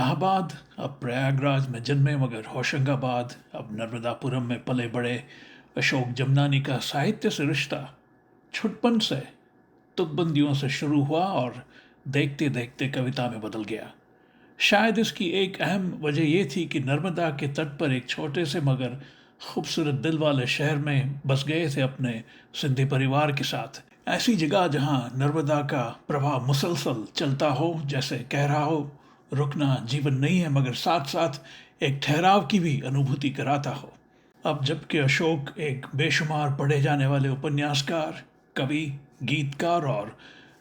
इलाहाबाद अब प्रयागराज में जन्मे मगर होशंगाबाद अब नर्मदापुरम में पले बड़े अशोक जमनानी का साहित्य से रिश्ता छुटपन से तुकबंदियों से शुरू हुआ और देखते देखते कविता में बदल गया। शायद इसकी एक अहम वजह यह थी कि नर्मदा के तट पर एक छोटे से मगर खूबसूरत दिल वाले शहर में बस गए थे अपने सिंधी परिवार के साथ। ऐसी जगह जहां नर्मदा का प्रवाह मुसलसल चलता हो, जैसे कह रहा हो रुकना जीवन नहीं है मगर साथ साथ एक ठहराव की भी अनुभूति कराता हो। अब जबकि अशोक एक बेशुमार पढ़े जाने वाले उपन्यासकार, कवि, गीतकार और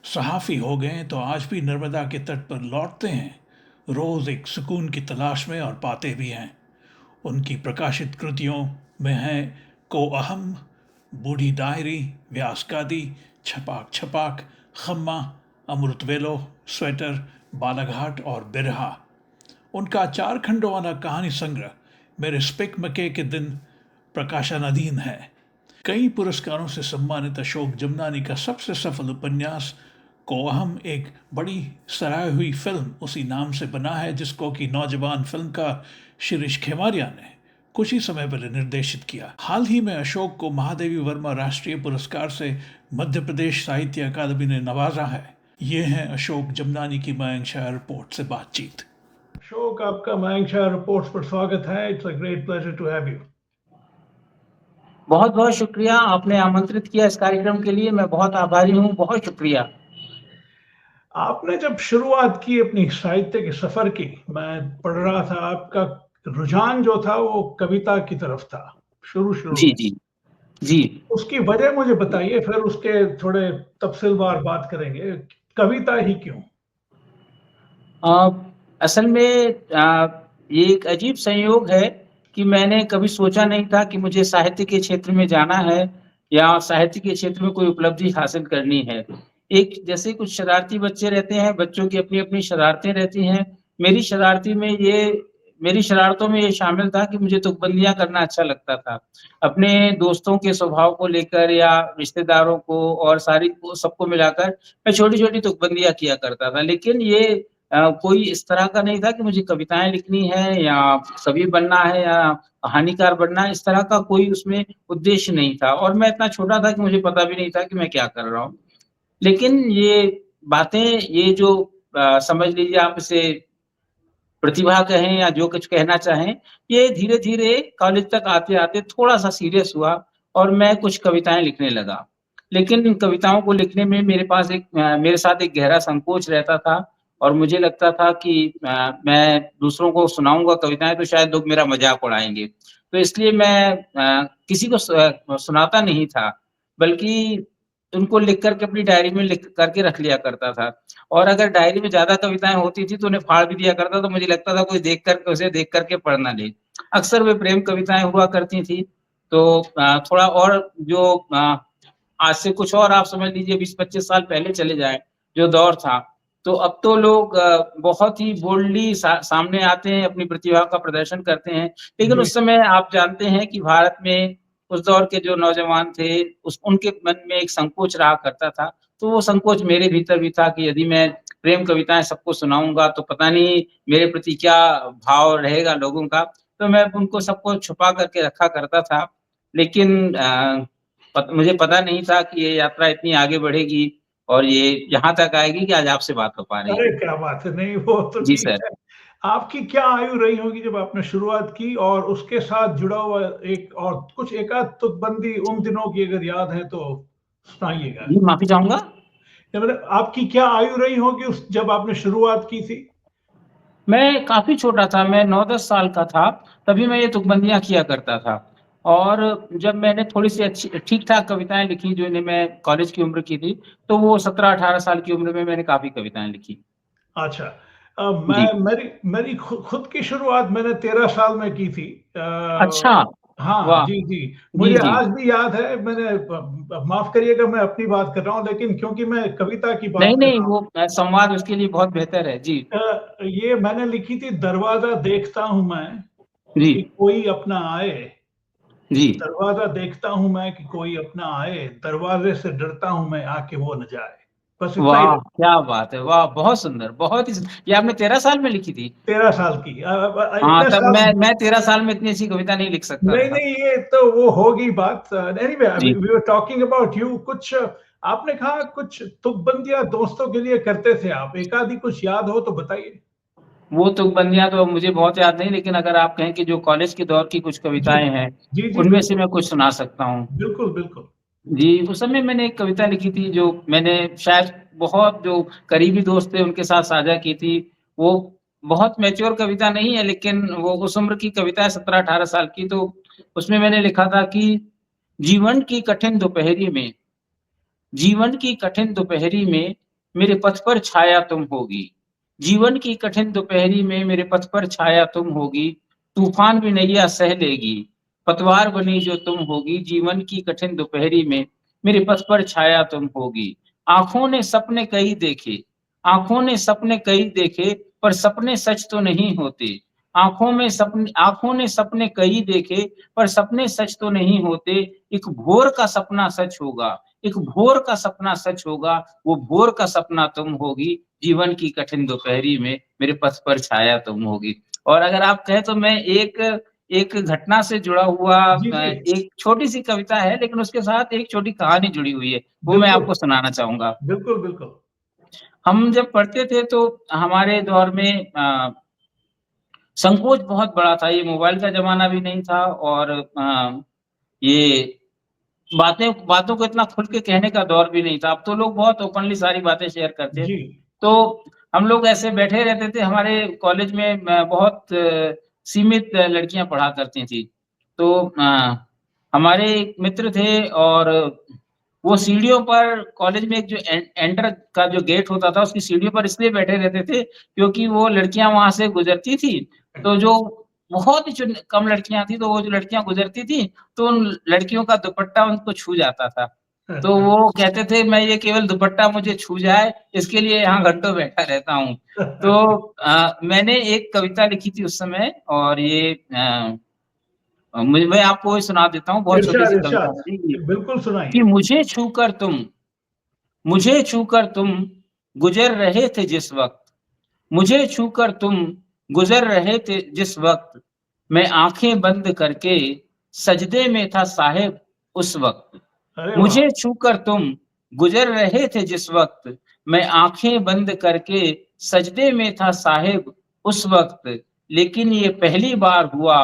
सहाफ़ी हो गए तो आज भी नर्मदा के तट पर लौटते हैं, रोज़ एक सुकून की तलाश में, और पाते भी हैं। उनकी प्रकाशित कृतियों में हैं को अहम, बूढ़ी डायरी, व्यासकादी, छपाक छपाक, खम्मा, अमृतवेलो, स्वेटर, बालाघाट और बिरहा। उनका 4 खंडों वाला कहानी संग्रह मेरे स्पिक मके के दिन प्रकाशनाधीन है। कई पुरस्कारों से सम्मानित अशोक जमनानी का सबसे सफल उपन्यास कोअहम एक बड़ी सराही हुई फिल्म उसी नाम से बना है, जिसको कि नौजवान फिल्मकार शिरीष खेमारिया ने कुछ ही समय पहले निर्देशित किया। हाल ही में अशोक को महादेवी वर्मा राष्ट्रीय पुरस्कार से मध्य प्रदेश साहित्य अकादमी ने नवाजा है। ये है अशोक जमनानी की मयंक शाह रिपोर्ट से बातचीत। अशोक, आपका मयंक शाह रिपोर्ट्स पर स्वागत है। It's a great pleasure to have you. बहुत बहुत शुक्रिया, आपने आमंत्रित किया इस कार्यक्रम के लिए। मैं बहुत आभारी हूँ, बहुत शुक्रिया। आपने जब शुरुआत की अपनी साहित्य के सफर की, मैं पढ़ रहा था आपका रुझान जो था वो कविता की तरफ था शुरू शुरू जी में। जी जी। उसकी वजह मुझे बताइए, फिर उसके थोड़े तफसीलवार बात करेंगे। कविता ही क्यों? अ, असल में ये एक अजीब संयोग है कि मैंने कभी सोचा नहीं था कि मुझे साहित्य के क्षेत्र में जाना है या साहित्य के क्षेत्र में कोई उपलब्धि हासिल करनी है। एक जैसे कुछ शरारती बच्चे रहते हैं, बच्चों की अपनी-अपनी शरारतें रहती हैं। मेरी शरारती में ये मेरी शरारतों में ये शामिल था कि मुझे तुकबंदियाँ करना अच्छा लगता था। अपने दोस्तों के स्वभाव को लेकर या रिश्तेदारों को और सारी को सबको मिलाकर मैं छोटी-छोटी तुकबंदियाँ किया करता था। लेकिन ये कोई इस तरह का नहीं था कि मुझे कविताएँ लिखनी है या कवि बनना है या कहानीकार बनना है, इस तरह का कोई उसमें उद्देश्य नहीं था और मैं इतना छोटा था कि मुझे पता भी नहीं था कि मैं क्या कर रहा हूँ। लेकिन ये बातें, ये जो समझ लीजिए आप इसे प्रतिभा कहें या जो कुछ कहना चाहें, ये धीरे-धीरे कॉलेज तक आते-आते थोड़ा-सा सीरियस हुआ और मैं कुछ कविताएँ लिखने लगा। लेकिन इन कविताओं को लिखने में मेरे साथ एक गहरा संकोच रहता था और मुझे लगता था कि मैं दूसरों को सुनाऊँगा कविताएँ तो शायद लोग मेरा मज़ाक उड़ाएँगे। तो इसलिए मैं किसी को सुनाता नहीं था, बल्कि उनको लिख कर के अपनी डायरी में लिख कर के रख लिया करता था। और अगर डायरी में ज़्यादा कविताएँ होती थी तो उन्हें फाड़ भी दिया करता, तो मुझे लगता था कोई देख कर के उसे देख कर के पढ़ ना ले। अक्सर वे प्रेम कविताएँ हुआ करती थी, तो थोड़ा और जो आज से कुछ और आप समझ लीजिए 20-25 साल पहले चले जाएँ, जो दौर था, तो अब तो लोग बहुत ही बोल्डली सामने आते हैं, अपनी प्रतिभा का प्रदर्शन करते हैं। लेकिन जी। उस समय आप जानते हैं कि भारत में उस दौर के जो नौजवान थे, उनके मन में एक संकोच रहा करता था। तो वो संकोच मेरे भीतर भी था कि यदि मैं प्रेम कविताएँ सबको सुनाऊँगा तो पता नहीं मेरे प्रति क्या भाव रहेगा लोगों का। तो मैं उनको सबको छुपा करके रखा करता था। लेकिन मुझे पता नहीं था कि ये यात्रा इतनी आगे बढ़ेगी और ये यहाँ तक आएगी कि आज आपसे बात हो पा रही अरे है। क्या बात है! नहीं, वो तो जी ठीक सर। है। आपकी क्या आयु रही होगी जब आपने शुरुआत की, और उसके साथ जुड़ा हुआ एक और कुछ एकाध तुकबंदी उन दिनों की अगर याद है तो सुनाइएगा। जी, माफ़ी चाहूँगा। या मतलब आपकी क्या आयु रही होगी उस जब आपने शुरुआत की थी? मैं काफ़ी छोटा था, मैं 9-10 साल का था, तभी मैं ये तुकबंदियाँ किया करता था। और जब मैंने थोड़ी-सी अच्छी ठीक-ठाक कविताएँ लिखी, जो इन्हें मैं कॉलेज की उम्र की थी, तो वो 17-18 साल की उम्र में मैंने काफ़ी कविताएँ लिखी। अच्छा। जी। मैं मेरी मेरी खुद की शुरुआत मैंने 13 साल में की थी। अच्छा! हाँ, वाह! जी, जी। जी, मुझे जी। आज भी याद है। मैंने माफ़ करिएगा, मैं अपनी बात कर रहा हूँ, लेकिन क्योंकि मैं कविता की बात नहीं, कर नहीं, रहा हूँ। वो संवाद उसके लिए बहुत बेहतर है। जी, ये मैंने लिखी थी, दरवाज़ा देखता हूँ मैं जी, कि कोई अपना आए। जी। दरवाज़ा देखता हूँ मैं कि कोई अपना आए, दरवाज़े से डरता हूँ मैं आके वो न जाए। बस इतना ही वाह! रहता। क्या बात है, वाह! बहुत सुंदर, बहुत ही ये आपने 13 साल में लिखी थी? 13 साल की। हाँ, इतने तब साल। मैं 13 साल में इतनी अच्छी कविता नहीं लिख सकता नहीं, था। नहीं, ये तो वो होगी बात। Anyway, we ji. Were talking about you. कुछ आपने कहा कुछ तुकबंदियाँ दोस्तों के लिए करते थे आप। एक आधी कुछ याद हो तो बताइए? वो तुकबंदियाँ तो मुझे बहुत याद नहीं, लेकिन अगर आप कहें कि जो कॉलेज के दौर की कुछ जी। कविताएँ हैं, जी, जी, उनमें से बिल्कुल। मैं कुछ सुना सकता हूँ। बिल्कुल, बिल्कुल। जी, उस समय मैंने एक कविता लिखी थी जो मैंने शायद बहुत जो करीबी दोस्त थे उनके साथ साझा की थी। वो बहुत मैच्योर कविता नहीं है, लेकिन वो उस उम्र की कविता है 17-18 साल की, तो उसमें मैंने लिखा था कि जीवन की कठिन दोपहरी में जीवन की कठिन दोपहरी में मेरे पथ पर छाया तुम होगी। जीवन की कठिन दोपहरी में मेरे पथ पर छाया तुम होगी। तूफान भी नैया सह लेगी। पतवार बनी जो तुम होगी। जीवन की कठिन दोपहरी में मेरे पथ पर छाया तुम होगी। आँखों ने सपने कई देखे, आँखों ने सपने कई देखे, पर सपने सच तो नहीं होते। आँखों ने सपने कई देखे, पर सपने सच तो नहीं होते। एक भोर का सपना सच होगा। एक भोर का सपना सच होगा, वो भोर का सपना तुम होगी। जीवन की कठिन दोपहरी में मेरे पथ पर छाया तुम होगी। और अगर आप कहें तो मैं एक एक घटना से जुड़ा हुआ जी, जी। एक छोटी-सी कविता है, लेकिन उसके साथ एक छोटी कहानी जुड़ी हुई है, वो मैं बिल्कुल, आपको सुनाना चाहूँगा। बिल्कुल, बिल्कुल। हम जब पढ़ते थे तो हमारे दौर में संकोच बहुत बड़ा था, ये मोबाइल का ज़माना भी नहीं था और ये बातों को इतना खुल के कहने का दौर भी नहीं था। अब तो लोग बहुत ओपनली सारी बातें शेयर करते हैं। जी। तो हम लोग ऐसे बैठे रहते थे, हमारे कॉलेज में बहुत सीमित लड़कियाँ पढ़ा करती थी। तो हमारे एक मित्र थे और वो सीढ़ियों पर कॉलेज में एक जो एंटर का जो गेट होता था, उसकी सीढ़ियों पर इसलिए बैठे रहते थे, क्योंकि वो लड़कियाँ वहाँ से गुज़रती थी, तो जो बहुत ही चुन कम लड़कियाँ थी, तो वो जो लड़कियाँ गुज़रती थी, तो उन लड़कियों का दुपट्टा उनको छू जाता था। तो वो कहते थे, "मैं ये केवल दुपट्टा मुझे छू जाए, इसके लिए यहाँ घंटों बैठा रहता हूँ।" तो मैंने एक कविता लिखी थी उस समय और ये मैं आपको वही सुना देता हूँ, बहुत इरशाद, छोटी-सी कविता इरशाद। थी ये, बिल्कुल कि सुनाइए। मुझे छूकर तुम गुज़र रहे थे जिस वक़्त मुझे छूकर तुम गुज़र रहे थे जिस वक़्त, मैं आँखें बंद करके सजदे में था साहिब उस वक़्त। अरे वाह! मुझे छूकर तुम गुज़र रहे थे जिस वक़्त, मैं आँखें बंद करके सजदे में था साहिब उस वक़्त। लेकिन ये पहली बार हुआ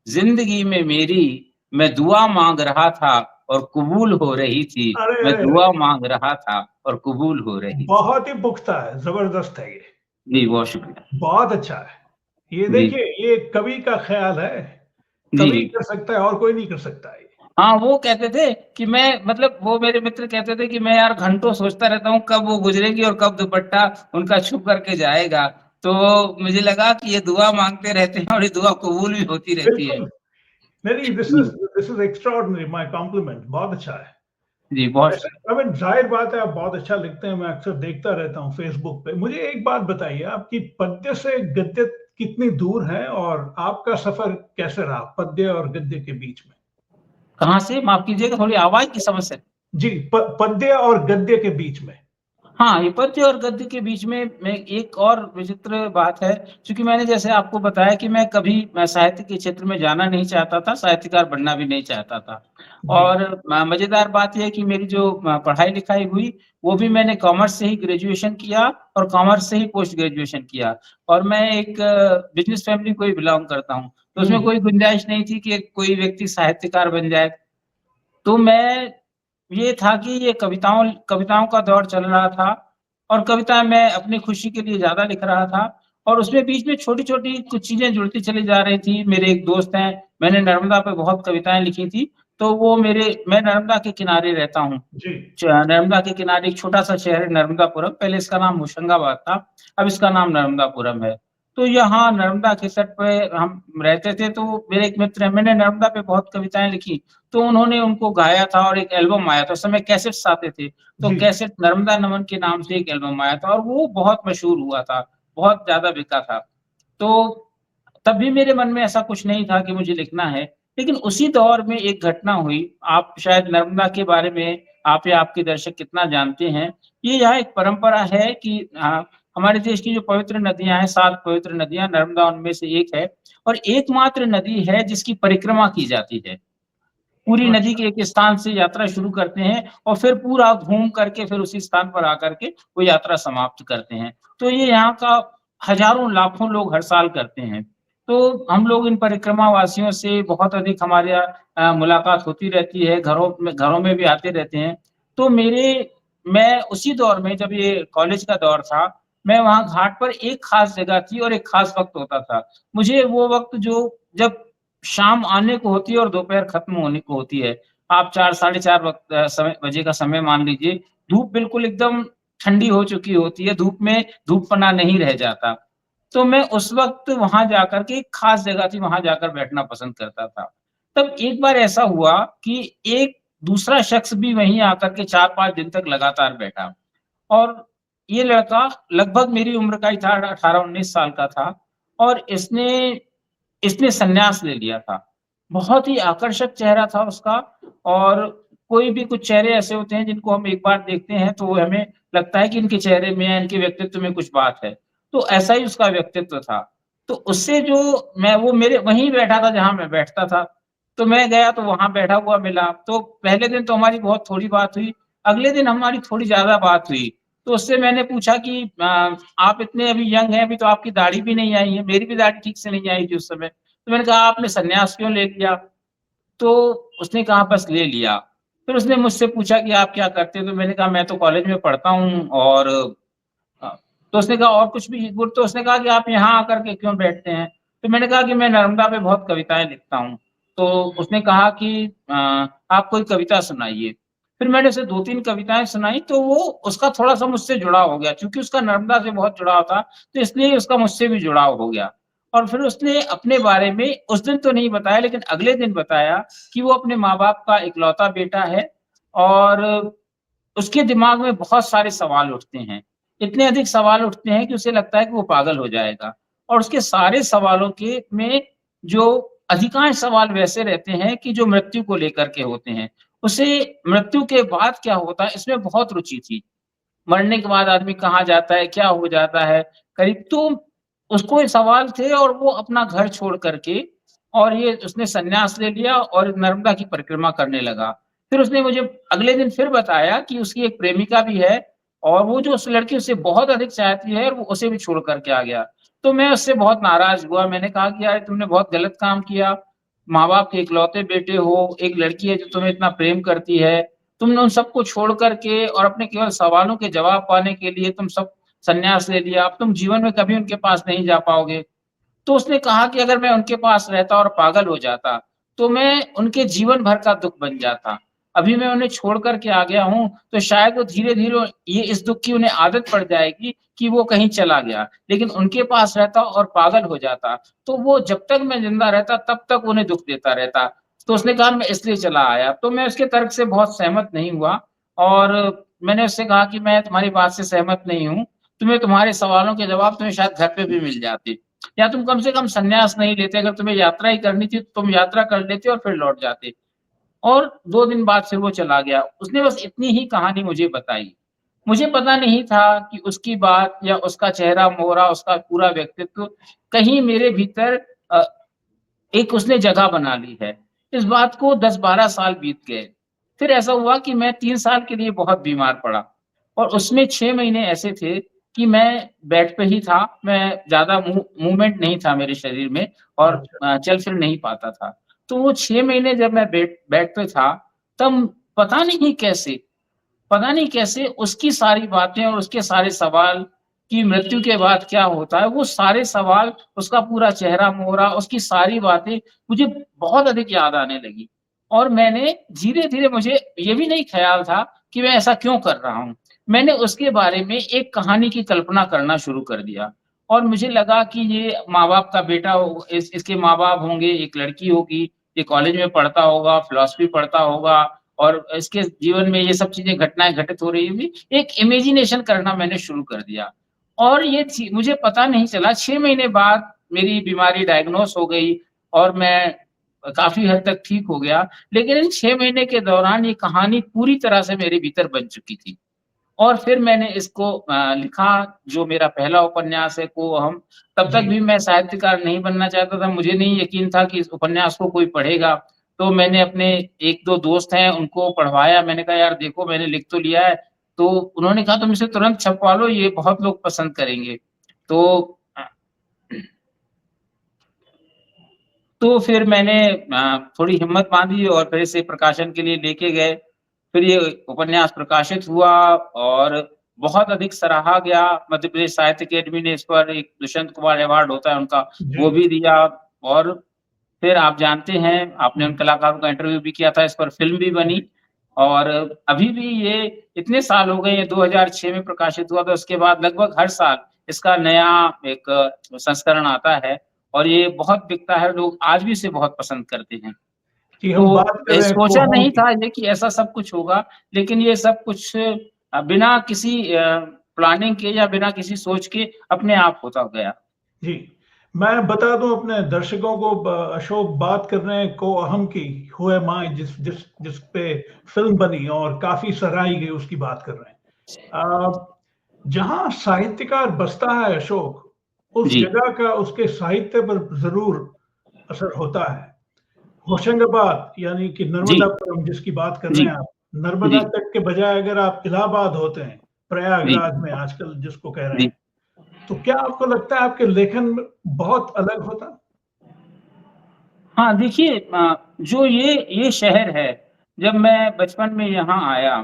ज़िंदगी में मेरी, मैं दुआ माँग रहा था और कबूल हो रही थी। अरे, मैं अरे, दुआ अरे! माँग रहा था और कबूल हो रही थी। बहुत ही पुख्ता है, ज़बरदस्त है ये। जी, बहुत शुक्रिया। बहुत अच्छा है। ये जी, देखिए, ये कवि का ख़्याल है। जी, कवि जी। कर सकता है और कोई नहीं कर सकता ये। हाँ, वो कहते थे कि मैं मतलब वो मेरे मित्र कहते थे कि मैं यार घंटों सोचता रहता हूँ कब वो गुज़रेंगी और कब दुपट्टा उनका छू करके जाएगा। तो मुझे लगा कि ये दुआ माँगते रहते हैं और ये दुआ कबूल भी होती रहती है। बिल्कुल। नहीं, नहीं, जी, this is extraordinary, my compliment. बहुत अच्छा है। जी, बहुत वैसे शुक्रिया। आई मीन ज़ाहिर बात है आप बहुत अच्छा लिखते हैं, मैं अक्सर देखता रहता हूँ फ़ेसबुक पे। मुझे एक बात बताइए, आपकी पद्य से गद्य कितनी दूर है और आपका सफ़र कैसे रहा पद्य और गद्य के बीच में? कहाँ से? माफ़ कीजिएगा थोड़ी आवाज़ की समस्या है। जी, पद्य और गद्य के बीच में। हाँ, ये पद्य और गद्य के बीच में एक और विचित्र बात है, चूँकि मैंने जैसे आपको बताया कि मैं कभी साहित्य के क्षेत्र में जाना नहीं चाहता था, साहित्यकार बनना भी नहीं चाहता था। जी। और मज़ेदार बात ये है कि मेरी जो पढ़ाई-लिखाई हुई, वो भी मैंने कॉमर्स से ही ग्रेजुएशन किया और कॉमर्स से ही पोस्ट ग्रेजुएशन किया। और मैं एक बिज़नेस फैमिली को ही बिलॉन्ग करता हूँ, तो हुँ। उसमें कोई गुंजाइश नहीं थी कि कोई व्यक्ति साहित्यकार बन जाए। तो मैं ये था कि ये कविताओं कविताओं का दौर चल रहा था और कविता मैं अपनी खुशी के लिए ज़्यादा लिख रहा था और उसमें बीच में छोटी-छोटी कुछ चीज़ें जुड़ती चली जा रही थी। मेरे एक दोस्त हैं, मैंने नर्मदा पे बहुत कविताएँ लिखी थी, तो वो मेरे मैं नर्मदा के किनारे रहता हूँ। जी। नर्मदा के किनारे एक छोटा-सा शहर है नर्मदापुरम, पहले इसका नाम होशंगाबाद था, अब इसका नाम नर्मदापुरम है। तो यहाँ नर्मदा के तट पे हम रहते थे, तो मेरे एक मित्र हैं, मैंने नर्मदा पे बहुत कविताएँ लिखी, तो उन्होंने उनको गाया था और एक एल्बम आया था, उस समय कैसेट्स आते थे, तो जी। कैसेट नर्मदा नमन के नाम से एक एल्बम आया था और वो बहुत मशहूर हुआ था, बहुत ज़्यादा बिका था। तो तब भी मेरे मन में ऐसा कुछ नहीं था कि मुझे लिखना है, लेकिन उसी दौर में एक घटना हुई, आप शायद नर्मदा के बारे में आप या आपके दर्शक कितना जानते हैं, ये यहाँ एक परंपरा है कि हमारे देश की जो पवित्र नदियाँ हैं, 7 पवित्र नदियाँ, नर्मदा उनमें से एक है और एकमात्र नदी है जिसकी परिक्रमा की जाती है। पूरी नदी अच्छा। के एक स्थान से यात्रा शुरू करते हैं और फिर पूरा घूम करके फिर उसी स्थान पर आकर के वो यात्रा समाप्त करते हैं। तो ये यहाँ का हज़ारों लाखों लोग हर साल करते हैं। तो हम लोग इन परिक्रमा वासियों से बहुत अधिक हमारे यहाँ मुलाकात होती रहती है, घरों में भी आते रहते हैं। तो मैं उसी दौर में जब ये कॉलेज का दौर था, मैं वहाँ घाट पर एक ख़ास जगह थी और एक ख़ास वक़्त होता था। मुझे वो वक़्त जब शाम आने को होती है और दोपहर खत्म होने को होती है। आप 4 साढ़े 4 समय बजे का समय मान लीजिए, धूप बिल्कुल एकदम ठंडी हो चुकी होती है, धूप में धूपपना नहीं रह जाता। तो मैं उस वक़्त वहाँ जाकर के एक ख़ास जगह थी, वहाँ जाकर बैठना पसंद करता था। तब एक बार ऐसा हुआ कि एक दूसरा शख्स भी वहीं आकर के 4-5 दिन तक लगातार बैठा और ये लड़का लगभग मेरी उम्र का ही था, 18-19 साल का था और इसने इसने संन्यास ले लिया था। बहुत ही आकर्षक चेहरा था उसका और कोई भी कुछ चेहरे ऐसे होते हैं जिनको हम एक बार देखते हैं तो हमें लगता है कि इनके चेहरे में या इनके व्यक्तित्व में कुछ बात है। तो ऐसा ही उसका व्यक्तित्व था। तो उससे जो मैं वो मेरे वहीं बैठा था जहाँ मैं बैठता था। तो मैं गया तो वहाँ बैठा हुआ मिला। तो पहले दिन तो हमारी बहुत थोड़ी बात हुई। अगले दिन हमारी थोड़ी ज़्यादा बात हुई। तो उससे मैंने पूछा कि आप इतने अभी यंग हैं, अभी तो आपकी दाढ़ी भी नहीं आई है। मेरी भी दाढ़ी ठीक से नहीं आई थी उस समय। तो मैंने कहा आपने संन्यास क्यों ले लिया? तो उसने कहा बस ले लिया। फिर उसने मुझसे पूछा कि आप क्या करते हो? तो मैंने कहा मैं तो कॉलेज में पढ़ता हूँ और तो उसने कहा और कुछ भी गुड तो उसने कहा कि आप यहाँ आकर के क्यों बैठते हैं? तो मैंने कहा कि मैं नर्मदा पे बहुत कविताएँ लिखता हूँ। तो उसने कहा कि आप कोई कविता सुनाइए। फिर मैंने उसे 2-3 कविताएँ सुनाई तो वो उसका थोड़ा-सा मुझसे जुड़ाव हो गया। चूँकि उसका नर्मदा से बहुत जुड़ाव था, तो इसलिए उसका मुझसे भी जुड़ाव हो गया। और फिर उसने अपने बारे में उस दिन तो नहीं बताया लेकिन अगले दिन बताया कि वो अपने माँ-बाप का इकलौता बेटा है और उसके दिमाग में बहुत सारे सवाल उठते हैं। इतने अधिक सवाल उठते हैं कि उसे लगता है कि वो पागल हो जाएगा और उसके सारे सवालों के में जो अधिकांश सवाल वैसे रहते हैं कि जो मृत्यु को लेकर के होते हैं। उसे मृत्यु के बाद क्या होता है इसमें बहुत रुचि थी। मरने के बाद आदमी कहाँ जाता है, क्या हो जाता है? करीब तो उसको ये सवाल थे और वो अपना घर छोड़ कर के और ये उसने संन्यास ले लिया और नर्मदा की परिक्रमा करने लगा। फिर उसने मुझे अगले दिन फिर बताया कि उसकी एक प्रेमिका भी है और वो जो उस लड़की उससे बहुत अधिक चाहती है और वो उसे भी छोड़ कर के आ गया। तो मैं उससे बहुत नाराज़ हुआ, मैंने कहा कि यार तुमने बहुत गलत काम किया। माँ-बाप के इकलौते बेटे हो, एक लड़की है जो तुम्हें इतना प्रेम करती है, तुमने उन सबको छोड़ कर के और अपने केवल सवालों के जवाब पाने के लिए तुम सब संन्यास ले लिया, अब तुम जीवन में कभी उनके पास नहीं जा पाओगे। तो उसने कहा कि अगर मैं उनके पास रहता और पागल हो जाता, तो मैं उनके जीवन भर का दुःख बन जाता। अभी मैं उन्हें छोड़ कर के आ गया हूँ, तो शायद वो धीरे-धीरे ये इस दुःख की उन्हें आदत पड़ जाएगी कि वो कहीं चला गया। लेकिन उनके पास रहता और पागल हो जाता, तो वो जब तक मैं ज़िंदा रहता तब तक उन्हें दुःख देता रहता। तो उसने कहा मैं इसलिए चला आया। तो मैं उसके तर्क से बहुत सहमत नहीं हुआ और मैंने उससे कहा कि मैं तुम्हारी बात से सहमत नहीं हूँ। तुम्हारे सवालों के जवाब तुम्हें शायद घर पे भी मिल जाते। या तुम कम से कम संन्यास नहीं लेते, अगर तुम्हें यात्रा ही करनी थी, तो तुम यात्रा कर लेते और फिर लौट जाते। और 2 दिन बाद फिर वो चला गया। उसने बस इतनी ही कहानी मुझे बताई। मुझे पता नहीं था कि उसकी बात या उसका चेहरा-मोहरा, उसका पूरा व्यक्तित्व कहीं मेरे भीतर अ, एक उसने जगह बना ली है। इस बात को 10-12 साल बीत गए। फिर ऐसा हुआ कि मैं 3 साल के लिए बहुत बीमार पड़ा और उसमें 6 महीने ऐसे थे कि मैं बेड पे ही था, मैं ज़्यादा मूवमेंट नहीं था मेरे शरीर में और अच्छा। चल-फिर नहीं पाता था। तो वो 6 महीने जब मैं बेड बेड पे था, तब पता नहीं कैसे उसकी सारी बातें और उसके सारे सवाल कि मृत्यु के बाद क्या होता है, वो सारे सवाल, उसका पूरा चेहरा-मोहरा, उसकी सारी बातें मुझे बहुत अधिक याद आने लगी। और मैंने धीरे-धीरे मुझे ये भी नहीं ख़्याल था कि मैं ऐसा क्यों कर रहा हूँ। मैंने उसके बारे में एक कहानी की कल्पना करना शुरू कर दिया और मुझे लगा कि ये माँ-बाप का बेटा हो इसके माँ-बाप होंगे, एक लड़की होगी, ये कॉलेज में पढ़ता होगा, फ़िलॉसफ़ी पढ़ता होगा और इसके जीवन में ये सब चीज़ें घटनाएँ घटित हो रही होंगी। एक इमेजिनेशन करना मैंने शुरू कर दिया और ये ची मुझे पता नहीं चला 6 महीने बाद मेरी बीमारी डायग्नोज़ हो गई और मैं काफ़ी हद तक ठीक हो गया। लेकिन इन 6 महीने के दौरान ये कहानी पूरी तरह से मेरे भीतर बन चुकी थी। और फिर मैंने इसको लिखा, जो मेरा पहला उपन्यास है कोअहम। तब तक जी। भी मैं साहित्यकार नहीं बनना चाहता था, मुझे नहीं यकीन था कि इस उपन्यास को कोई पढ़ेगा। तो मैंने अपने 1-2 दोस्त हैं उनको पढ़वाया, मैंने कहा यार देखो मैंने लिख तो लिया है, तो उन्होंने कहा तुम इसे तुरंत छपवा लो, ये बहुत लोग पसंद करेंगे। तो अ, तो फिर मैंने थोड़ी हिम्मत बाँधी और फिर इसे प्रकाशन के लिए लेके गए। फिर ये उपन्यास प्रकाशित हुआ और बहुत अधिक सराहा गया। मध्य प्रदेश साहित्य अकेडमी ने इस पर एक दुष्यंत कुमार अवार्ड होता है उनका, जी। वो भी दिया। और फिर आप जानते हैं, आपने उन हुँ। कलाकारों का इंटरव्यू भी किया था, इस पर फ़िल्म भी बनी। जी। और अभी भी ये इतने साल हो गए, ये 2006 में प्रकाशित हुआ था, उसके बाद लगभग हर साल इसका नया एक संस्करण आता है और ये बहुत बिकता है, लोग आज भी इसे बहुत पसंद करते हैं। जी, हम तो बात कर रहे हैं सोचा कोअहम नहीं की। था ये कि ऐसा सब कुछ होगा, लेकिन ये सब कुछ बिना किसी प्लानिंग के या बिना किसी सोच के अपने आप होता गया। जी, मैं बता दूँ अपने दर्शकों को अशोक बात कर रहे हैं कोअहम की, हू एम आई जिस जिस जिस पे फ़िल्म बनी और काफ़ी सराही गई उसकी बात कर रहे हैं। जहाँ साहित्यकार बसता है अशोक, उस जी, जगह का उसके साहित्य पर ज़रूर असर होता है। होशंगाबाद यानी कि जी, नर्मदापुरम जिसकी बात कर रहे जी, हैं आप, नर्मदा जी, तट के बजाय अगर आप इलाहाबाद होते हैं, जी, प्रयागराज में आजकल जिसको कह रहे जी। हैं, तो क्या आपको लगता है आपके लेखन में बहुत अलग होता? हाँ, देखिए जो ये शहर है, जब मैं बचपन में यहाँ आया,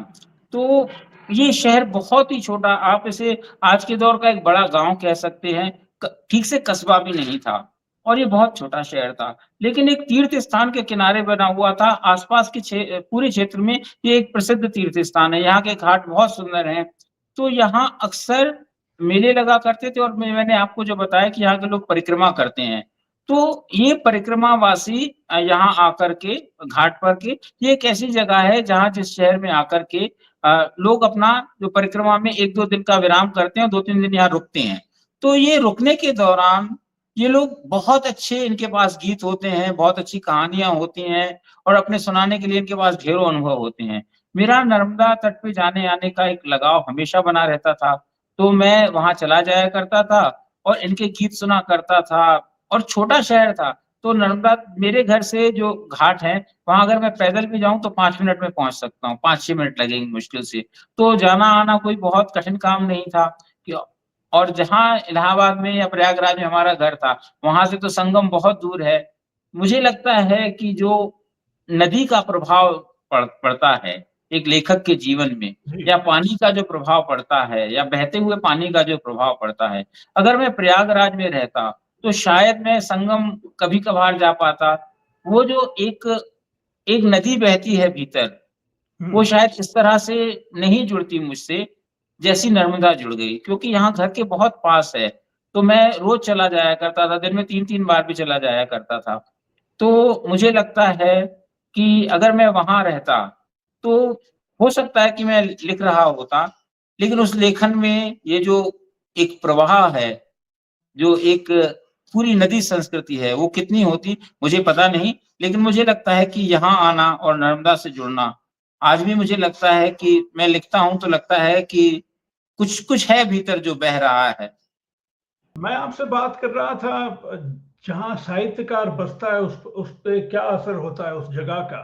तो ये शहर बहुत ही छोटा, आप इसे आज के दौर का एक बड़ा गाँव कह सकते हैं, क ठीक से कस्बा भी नहीं था और ये बहुत छोटा शहर था। लेकिन एक तीर्थ स्थान के किनारे बना हुआ था, आस-पास के पूरे क्षेत्र में ये एक प्रसिद्ध तीर्थ स्थान है, यहाँ के घाट बहुत सुंदर हैं। तो यहाँ अक्सर मेले लगा करते थे और मैंने आपको जो बताया कि यहाँ के लोग परिक्रमा करते हैं। तो ये परिक्रमावासी यहाँ आकर के घाट पर के ये एक ऐसी जगह है जहाँ जिस शहर में आकर के लोग अपना जो परिक्रमा में 1-2 दिन का विराम करते हैं, 2-3 दिन यहाँ रुकते हैं। तो ये रुकने के दौरान ये लोग बहुत अच्छे इनके पास गीत होते हैं, बहुत अच्छी कहानियाँ होती हैं और अपने सुनाने के लिए इनके पास ढेरों अनुभव होते हैं। मेरा नर्मदा तट पे जाने-आने का एक लगाव हमेशा बना रहता था, तो मैं वहाँ चला जाया करता था और इनके गीत सुना करता था। और छोटा शहर था, तो नर्मदा मेरे घर से जो घाट है, वहाँ अगर मैं पैदल भी जाऊँ तो 5 मिनट में पहुँच सकता हूँ, 5-6 मिनट लगेंगे मुश्किल से। तो जाना-आना कोई बहुत कठिन काम नहीं था कि और जहाँ इलाहाबाद में या प्रयागराज में हमारा घर था, वहाँ से तो संगम बहुत दूर है। मुझे लगता है कि जो नदी का प्रभाव पड़ता है, एक लेखक के जीवन में जी। या पानी का जो प्रभाव पड़ता है या बहते हुए पानी का जो प्रभाव पड़ता है, अगर मैं प्रयागराज में रहता तो शायद मैं संगम कभी-कभार जा पाता। वो जो एक एक नदी बहती है भीतर, हुँ। वो शायद इस तरह से नहीं जुड़ती मुझसे, जैसी नर्मदा जुड़ गई क्योंकि यहाँ घर के बहुत पास है। तो मैं रोज़ चला जाया करता था, दिन में 3-3 बार भी चला जाया करता था। तो मुझे लगता है कि अगर मैं वहाँ रहता, तो हो सकता है कि मैं लिख रहा होता, लेकिन उस लेखन में ये जो एक प्रवाह है, जो एक पूरी नदी संस्कृति है, वो कितनी होती मुझे पता नहीं, लेकिन मुझे लगता है कि यहाँ आना और नर्मदा से जुड़ना, आज भी मुझे लगता है कि मैं लिखता हूँ तो लगता है कि कुछ है भीतर जो बह रहा है। मैं आपसे बात कर रहा था जहाँ साहित्यकार बसता है उस पे क्या असर होता है उस जगह का।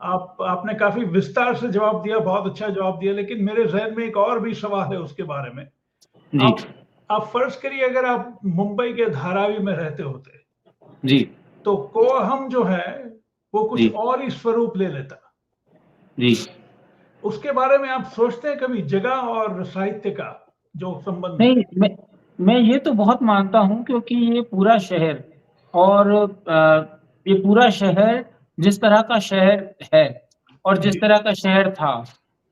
आपने काफ़ी विस्तार से जवाब दिया, बहुत अच्छा जवाब दिया, लेकिन मेरे ज़हन में एक और भी सवाल है उसके बारे में। जी, आप आप फ़र्ज़ करिए अगर आप मुंबई के धारावी में रहते होते, जी, तो कोअहम जो है, वो कुछ जी, और ही स्वरूप ले लेता। जी। उसके बारे में आप सोचते हैं कभी जगह और साहित्य का जो संबंध है? नहीं, मैं ये तो बहुत मानता हूँ क्योंकि ये पूरा शहर और ये पूरा शहर जिस तरह का शहर है और जिस जी। तरह का शहर था,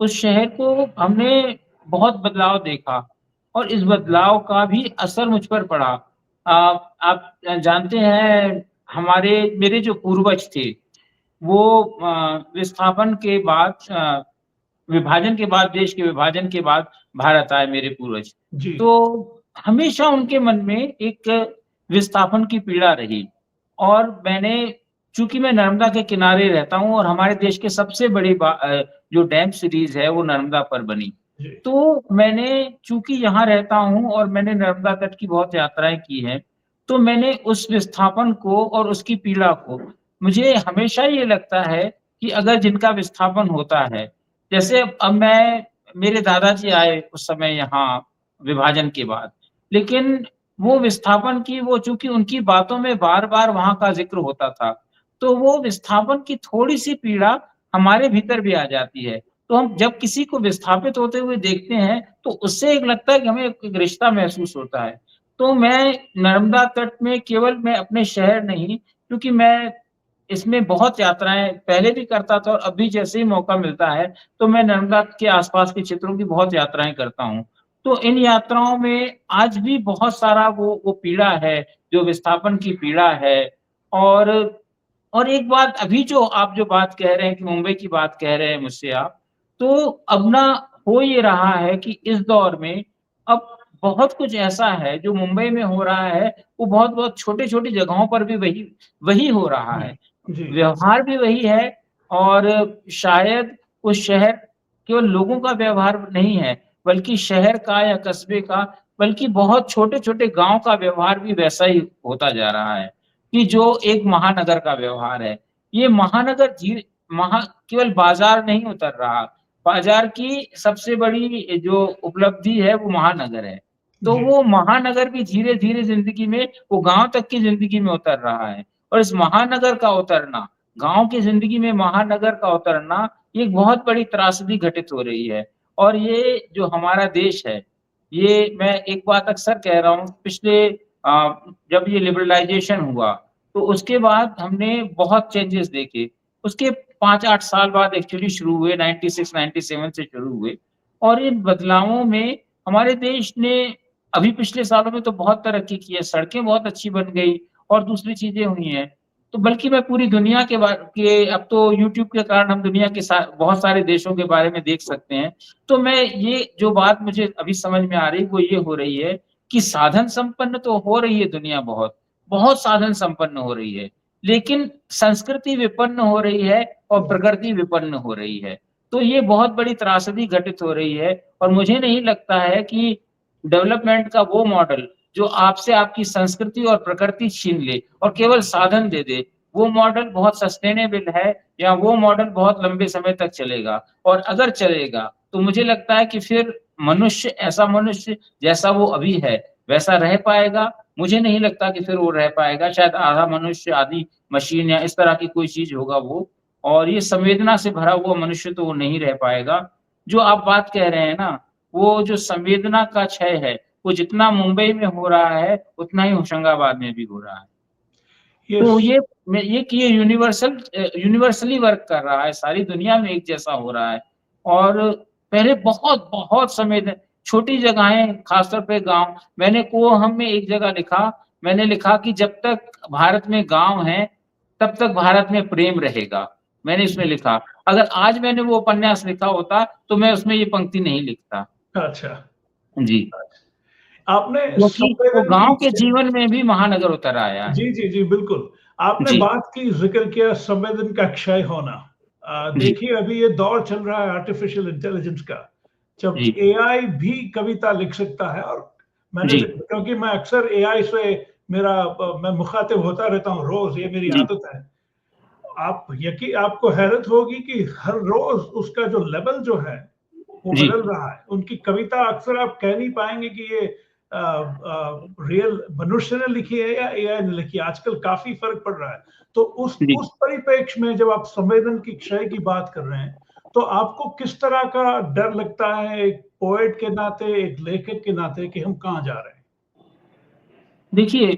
उस शहर को हमने बहुत बदलाव देखा और इस बदलाव का भी असर मुझ पर पड़ा। आप जानते हैं हमारे मेरे जो पूर्वज थे, वो विस्थापन के बाद विभाजन के बाद देश के विभाजन के बाद भारत आए मेरे पूर्वज। जी। तो हमेशा उनके मन में एक विस्थापन की पीड़ा रही और मैंने चूँकि मैं नर्मदा के किनारे रहता हूँ और हमारे देश के सबसे बड़ी जो डैम सीरीज़ है वो नर्मदा पर बनी। जी। तो मैंने चूँकि यहाँ रहता हूँ और मैंने नर्मदा तट की बहुत यात्राएँ की हैं, तो मैंने उस विस्थापन को और उसकी पीड़ा को मुझे हमेशा ये लगता है कि अगर जिनका विस्थापन होता है, जैसे अब मैं मेरे दादाजी आए उस समय यहाँ विभाजन के बाद, लेकिन वो विस्थापन की वो चूँकि उनकी बातों में बार-बार वहाँ का ज़िक्र होता था, तो वो विस्थापन की थोड़ी-सी पीड़ा हमारे भीतर भी आ जाती है। तो हम जब किसी को विस्थापित होते हुए देखते हैं, तो उससे एक लगता है कि हमें एक रिश्ता महसूस होता है। तो मैं नर्मदा तट में केवल मैं अपने शहर नहीं, क्योंकि मैं इसमें बहुत यात्राएँ पहले भी करता था और अभी जैसे ही मौका मिलता है, तो मैं नर्मदा के आस-पास के क्षेत्रों की बहुत यात्राएँ करता हूँ। तो इन यात्राओं में आज भी बहुत सारा वो पीड़ा है, जो विस्थापन की पीड़ा है और एक बात अभी जो बात कह रहे हैं कि मुंबई की बात कह रहे हैं मुझसे आप, तो अब ना हो ये रहा है कि इस दौर में अब बहुत कुछ ऐसा है जो मुंबई में हो रहा है, वो बहुत-बहुत छोटी-छोटी जगहों पर भी वही वही हो रहा जी, है। जी, व्यवहार भी वही है और शायद उस शहर केवल लोगों का व्यवहार नहीं है, बल्कि शहर का या कस्बे का, बल्कि बहुत छोटे-छोटे गाँव का व्यवहार भी वैसा ही होता जा रहा है, कि जो एक महानगर का व्यवहार है। ये महानगर केवल बाज़ार नहीं उतर रहा, बाज़ार की सबसे बड़ी जो उपलब्धि है वो महानगर है। तो जी, वो महानगर भी धीरे-धीरे ज़िंदगी में वो गाँव तक की ज़िंदगी में उतर रहा है और इस महानगर का उतरना, गाँव की ज़िंदगी में महानगर का उतरना, ये एक बहुत बड़ी त्रासदी घटित हो रही है और ये जो हमारा देश है, ये मैं एक बात अक्सर कह रहा हूँ पिछले जब ये लिबरलाइज़ेशन हुआ, तो उसके बाद हमने बहुत चेंजेज़ देखे। उसके 5-8 साल बाद एक्चुअली शुरू हुए 96-97 से शुरू हुए और इन बदलावों में हमारे देश ने अभी पिछले सालों में तो बहुत तरक्की की है, सड़कें बहुत अच्छी बन गई और दूसरी चीज़ें हुई हैं। तो बल्कि मैं पूरी दुनिया के अब तो यूट्यूब के कारण हम दुनिया के बहुत सारे देशों के बारे में देख सकते हैं। तो मैं ये जो बात मुझे अभी समझ में आ रही वो ये हो रही है कि साधन संपन्न तो हो रही है दुनिया बहुत, बहुत साधन संपन्न हो रही है, लेकिन संस्कृति विपन्न हो रही है और जी, प्रकृति विपन्न हो रही है। तो ये बहुत बड़ी त्रासदी घटित हो रही है और मुझे नहीं लगता है कि डेवलपमेंट का वो मॉडल जो आपसे आपकी संस्कृति और प्रकृति छीन ले और केवल साधन दे दे, वो मॉडल बहुत सस्टेनेबल है या वो मॉडल बहुत लंबे समय तक चलेगा और अगर चलेगा, तो मुझे लगता है कि फिर ऐसा मनुष्य जैसा वो अभी है, वैसा रह पाएगा। मुझे नहीं लगता कि फिर वो रह पाएगा, शायद आधा मनुष्य, आधी मशीन या इस तरह की कोई चीज़ होगा वो और ये संवेदना से भरा हुआ मनुष्य तो वो नहीं रह पाएगा। जो आप बात कह रहे हैं ना, वो जो संवेदना का क्षय है, वो जितना मुंबई में हो रहा है, उतना ही होशंगाबाद में भी हो रहा है। तो यस, ये यूनिवर्सली वर्क कर रहा है, सारी दुनिया में एक जैसा हो रहा है। और पहले बहुत छोटी जगहें, खासतौर पे गाँव, मैंने कोहम में एक जगह लिखा, मैंने लिखा कि जब तक भारत में गाँव हैं, तब तक भारत में प्रेम रहेगा। मैंने इसमें लिखा। अगर आज मैंने वो उपन्यास लिखा होता, तो मैं उसमें ये पंक्ति नहीं लिखता। अच्छा। जी, आपने क्योंकि वो संवेदन की गाँव के जीवन में भी महानगर उतर आया है। जी, जी, जी, बिल्कुल। आपने जी, बात की, ज़िक्र किया संवेदन का क्षय होना। जी, देखिए अभी ये दौर चल रहा है आर्टिफ़िशियल इंटेलिजेंस का, जब जी, एआई भी कविता लिख सकता है और जी, क्योंकि मैं अक्सर एआई से मैं मुख़ातिब होता रहता हूँ रोज़, ये मेरी जी, आदत है। आपको हैरत होगी कि हर रोज़ उसका जो लेवल जो है, वो जी, बदल रहा है। उनकी कविता अक्सर आप कह नहीं पाएँगे कि ये रियल मनुष्य ने लिखी है या एआई ने लिखी है, आजकल काफ़ी फ़र्क पड़ रहा है। तो जी। उस परिप्रेक्ष्य में जब आप संवेदन की क्षय की बात कर रहे हैं, तो आपको किस तरह का डर लगता है एक पोएट के नाते, एक लेखक के नाते कि हम कहाँ जा रहे हैं? देखिए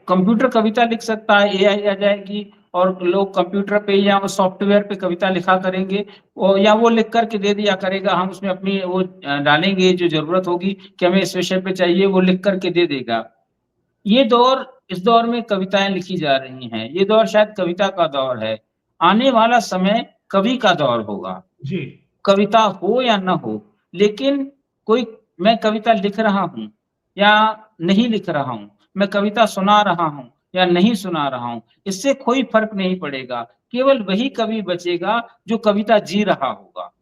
कंप्यूटर कविता लिख सकता है, एआई आ जाएगी और लोग कंप्यूटर पे या वो सॉफ्टवेयर पे कविता लिखा करेंगे या वो लिख कर के दे दिया करेगा, हम उसमें अपनी वो डालेंगे जो ज़रूरत होगी कि हमें इस विषय पे चाहिए, वो लिख कर के दे देगा। इस दौर में कविताएँ लिखी जा रही हैं, ये दौर शायद कविता का दौर है। आने वाला समय कवि का दौर होगा। जी, कविता हो या ना हो, लेकिन कोई मैं कविता लिख रहा हूँ या नहीं लिख रहा हूँ, मैं कविता सुना रहा हूँ या नहीं सुना रहा हूँ, इससे कोई फ़र्क नहीं पड़ेगा। केवल वही कवि बचेगा जो कविता जी रहा होगा।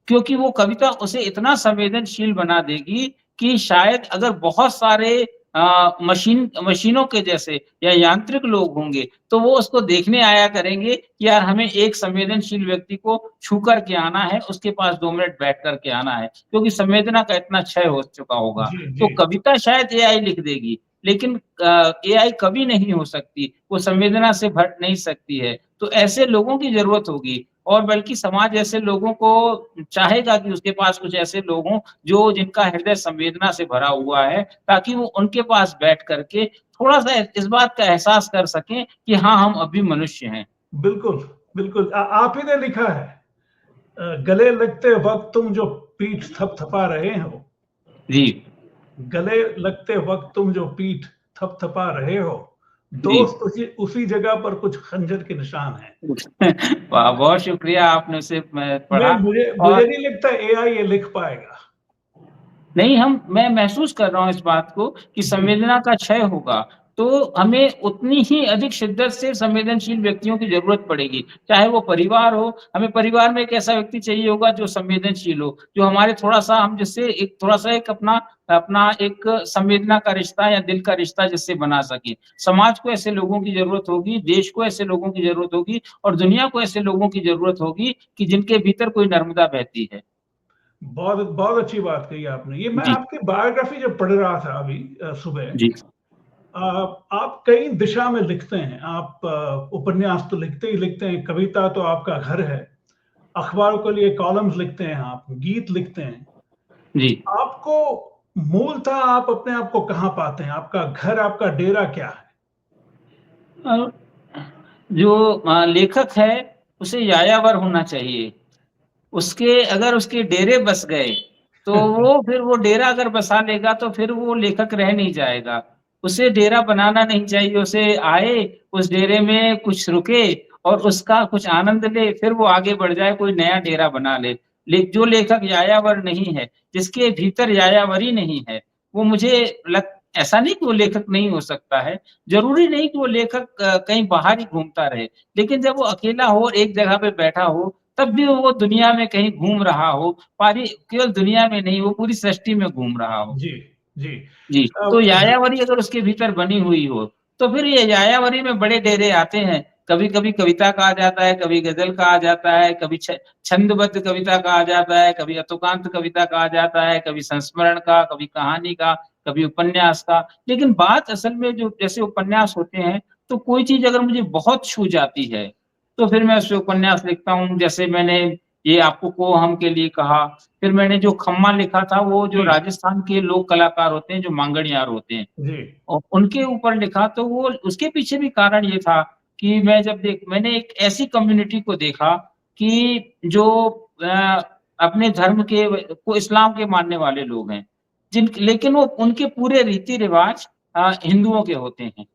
क्योंकि वो कविता उसे इतना संवेदनशील बना देगी कि शायद अगर बहुत सारे मशीनों के जैसे या यांत्रिक लोग होंगे, तो वो उसको देखने आया करेंगे कि यार हमें एक संवेदनशील व्यक्ति को छू कर के आना है, उसके पास 2 मिनट बैठ कर के आना है, क्योंकि संवेदना का इतना क्षय हो चुका होगा। जी, तो जी। कविता शायद एआई लिख देगी, लेकिन एआई कवि नहीं हो सकती, वो संवेदना से भर नहीं सकती है। तो ऐसे लोगों की ज़रूरत होगी और बल्कि समाज ऐसे लोगों को चाहेगा कि उसके पास कुछ ऐसे लोग हों, जो जिनका हृदय संवेदना से भरा हुआ है, ताकि वो उनके पास बैठ कर के थोड़ा-सा इस बात का एहसास कर सकें कि हाँ, हम अब भी मनुष्य हैं। बिल्कुल, बिल्कुल। आप ही ने लिखा है, गले लगते वक़्त तुम जो पीठ थपथपा रहे हो, जी, गले लगते वक़्त तुम जो पीठ थपथपा रहे हो, जी। दोस्त उसी उसी जगह पर कुछ खंजर के निशान हैं। वाह! बहुत शुक्रिया आपने उसे नहीं, पढ़ा मुझे और मुझे नहीं लगता एआई ये लिख पाएगा। नहीं, मैं महसूस कर रहा हूँ इस बात को कि जी, संवेदना का क्षय होगा, तो हमें उतनी ही अधिक शिद्दत से संवेदनशील व्यक्तियों की ज़रूरत पड़ेगी। चाहे वो परिवार हो, हमें परिवार में एक ऐसा व्यक्ति चाहिए होगा जो संवेदनशील हो, जो हमारे थोड़ा-सा हम जिससे एक थोड़ा-सा एक अपना अपना एक संवेदना का रिश्ता या दिल का रिश्ता जिससे बना सकें। समाज को ऐसे लोगों की ज़रूरत होगी, देश को ऐसे लोगों की ज़रूरत होगी और दुनिया को ऐसे लोगों की ज़रूरत होगी कि जिनके भीतर कोई नर्मदा बहती है। बहुत बहुत अच्छी बात कही आपने। ये मैं जी, आपकी बायोग्राफ़ी जब पढ़ रहा था अभी सुबह, जी, आप कई दिशा में लिखते हैं। आप उपन्यास तो लिखते ही लिखते हैं, कविता तो आपका घर है, अखबारों के लिए कॉलम्स लिखते हैं आप, गीत लिखते हैं। जी। आपको मूलतः आप अपने आप को कहाँ पाते हैं? आपका घर, आपका डेरा क्या है? अ, जो लेखक है, उसे यायावर होना चाहिए। उसके अगर उसके डेरे बस गए, तो वो फिर वो डेरा अगर बसा लेगा तो फिर वो लेखक रह नहीं जाएगा। उसे डेरा बनाना नहीं चाहिए, उसे आए, उस डेरे में कुछ रुके और उसका कुछ आनंद ले, फिर वो आगे बढ़ जाए, कोई नया डेरा बना ले। जो लेखक यायावर नहीं है, जिसके भीतर यायावरी नहीं है, वो मुझे लग ऐसा नहीं कि वो लेखक नहीं हो सकता है, ज़रूरी नहीं कि वो लेखक कहीं बाहर ही घूमता रहे, लेकिन जब वो अकेला हो और एक जगह पे बैठा हो, तब भी वो दुनिया में कहीं घूम रहा हो, पारी केवल दुनिया में नहीं, वो पूरी सृष्टि में घूम रहा हो। जी, जी। जी, अ, तो ज यायावरी अगर उसके भीतर बनी हुई हो, तो फिर ये यायावरी में बड़े डेरे आते हैं। कभी-कभी कविता कहा जाता है, कभी गज़ल कहा जाता है, कभी छंदबद्ध कविता कहा जाता है, कभी अतुकांत कविता कहा जाता है, कभी संस्मरण का, कभी कहानी का, कभी उपन्यास का। लेकिन बात असल में जो जैसे उपन्यास होते हैं, तो कोई चीज़ अगर मुझे बहुत छू जाती है, तो फिर मैं उसपे उपन्यास लिखता हूँ। जैसे मैंने ये आपको को हम के लिए कहा, फिर मैंने जो खम्मा लिखा था वो जो जी, राजस्थान के लोक कलाकार होते हैं, जो मांगणियार होते हैं जी, और उनके ऊपर लिखा तो वो उसके पीछे भी कारण ये था कि मैंने एक ऐसी कम्युनिटी को देखा कि जो अ, अपने धर्म के को इस्लाम के मानने वाले लोग हैं, लेकिन वो उनके पूरे रीति-रिवाज हिंदुओं के होते हैं।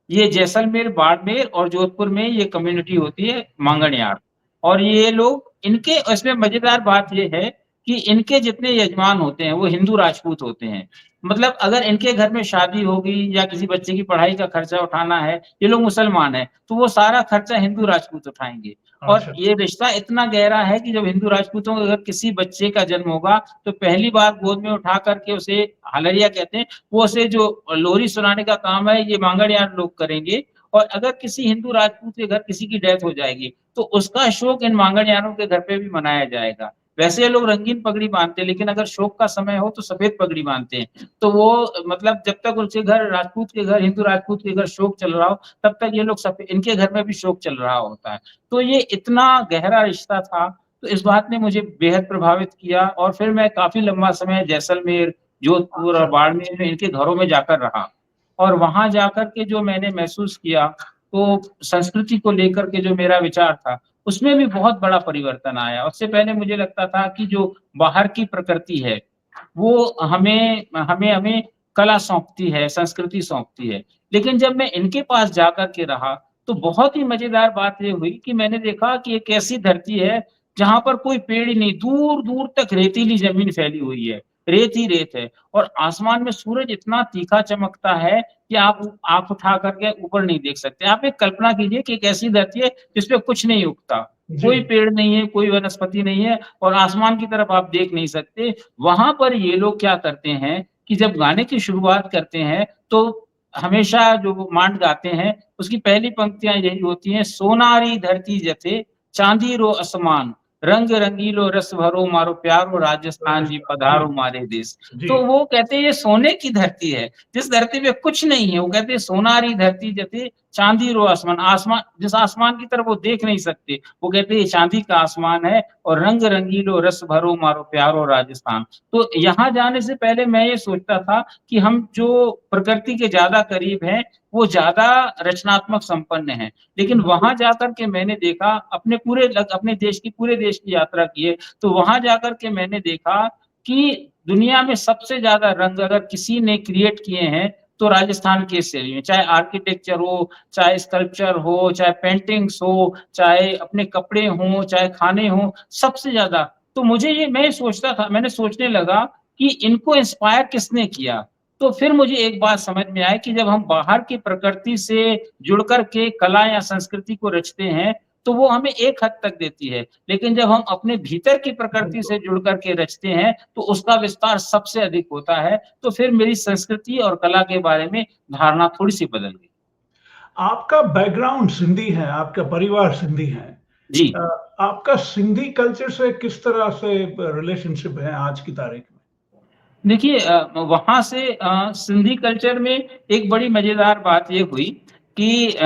ये जैसलमेर, बाड़मेर और जोधपुर में ये कम्युनिटी होती है जी, मांगणियार और ये लोग इनके इसमें मज़ेदार बात ये है कि इनके जितने यजमान होते हैं, वो हिंदू राजपूत होते हैं। मतलब अगर इनके घर में शादी होगी या किसी बच्चे की पढ़ाई का खर्चा उठाना है, ये लोग मुसलमान हैं, तो वो सारा खर्चा हिंदू राजपूत उठाएँगे। और अच्छा, ये रिश्ता इतना गहरा है कि जब हिंदू राजपूतों के अगर किसी बच्चे का जन्म होगा, तो पहली बार गोद में उठा कर के उसे हलरिया कहते हैं, वो उसे जो लोरी सुनाने का काम है ये मांगणियार लोग करेंगे और अगर किसी हिंदू राजपूत के घर किसी की डेथ हो जाएगी, तो उसका शोक इन मांगणियारों के घर पे भी मनाया जाएगा। वैसे ये लोग रंगीन पगड़ी बाँधते हैं, लेकिन अगर शोक का समय हो तो सफ़ेद पगड़ी बाँधते हैं। तो वो मतलब जब तक उनके घर राजपूत के घर हिंदू राजपूत के घर शोक चल रहा हो, तब तक ये लोग इनके घर में भी शोक चल रहा होता है। तो ये इतना गहरा रिश्ता था, तो इस बात ने मुझे बेहद प्रभावित किया और फिर मैं काफ़ी लंबा समय जैसलमेर, जोधपुर और अच्छा, बाड़मेर में इनके घरों में जाकर रहा और वहाँ जाकर के जो मैंने महसूस किया, तो संस्कृति को लेकर के जो मेरा विचार था, उसमें भी बहुत बड़ा परिवर्तन आया। उससे पहले मुझे लगता था कि जो बाहर की प्रकृति है, वो हमें हमें हमें कला सौंपती है, संस्कृति सौंपती है। लेकिन जब मैं इनके पास जाकर के रहा, तो बहुत ही मज़ेदार बात ये हुई कि मैंने देखा कि एक ऐसी धरती है, जहाँ पर कोई पेड़ ही नहीं, दूर-दूर तक रेतीली ज़मीन फैली हुई है। रेत ही रेत है और आसमान में सूरज इतना तीखा चमकता है कि आप आँख उठा करके ऊपर नहीं देख सकते। आप एक कल्पना कीजिए कि एक ऐसी धरती है जिसपे कुछ नहीं उगता, जी, कोई पेड़ नहीं है, कोई वनस्पति नहीं है और आसमान की तरफ आप देख नहीं सकते। वहाँ पर ये लोग क्या करते हैं कि जब गाने की शुरुआत करते हैं, तो हमेशा जो वो मांड गाते हैं, उसकी पहली पंक्तियाँ यही होती हैं, सोनारी धरती जैसे चाँदी रो असमान, रंग रंगीलो रस भरो मारो प्यारो राजस्थान जी राजस्थान, जी, पधारो मारे देश। जी, तो वो कहते हैं ये सोने की धरती है, जिस धरती पे कुछ नहीं है, वो कहते हैं सोनारी धरती जैसे चाँदी रो आसमान, आसमान जिस आसमान की तरफ वो देख नहीं सकते, वो कहते हैं ये चाँदी का आसमान है और रंग रंगीलो रस भरो मारो प्यारो राजस्थान। तो यहाँ जाने से पहले मैं ये सोचता था कि हम जो प्रकृति के ज़्यादा करीब हैं, वो ज़्यादा रचनात्मक संपन्न हैं। लेकिन बिल्कुल। वहाँ जाकर के मैंने देखा अपने देश की पूरे देश की यात्रा की है, तो वहाँ जाकर के मैंने देखा कि दुनिया में सबसे ज़्यादा रंग अगर किसी ने क्रिएट किए हैं, तो राजस्थान के इस एरिया में, चाहे आर्किटेक्चर हो, चाहे स्कल्पचर हो, चाहे पेंटिंग्स हो, चाहे अपने कपड़े हों, चाहे खाने हों, सबसे ज़्यादा। तो मुझे ये मैं सोचता था मैंने सोचने लगा कि इनको इंस्पायर किसने किया? तो फिर मुझे एक बात समझ में आई कि जब हम बाहर की प्रकृति से जुड़ कर के कला या संस्कृति को रचते हैं, तो वो हमें एक हद तक देती है। लेकिन जब हम अपने भीतर की प्रकृति बिल्कुल। से जुड़ कर के रचते हैं, तो उसका विस्तार सबसे अधिक होता है। तो फिर मेरी संस्कृति और कला के बारे में धारणा थोड़ी-सी बदल गई। आपका बैकग्राउंड सिंधी है, आपका परिवार सिंधी है। जी। अ, आपका सिंधी कल्चर से किस तरह से रिलेशनशिप है आज की तारीख में? देखिए वहाँ से सिंधी कल्चर में एक बड़ी मज़ेदार बात ये हुई कि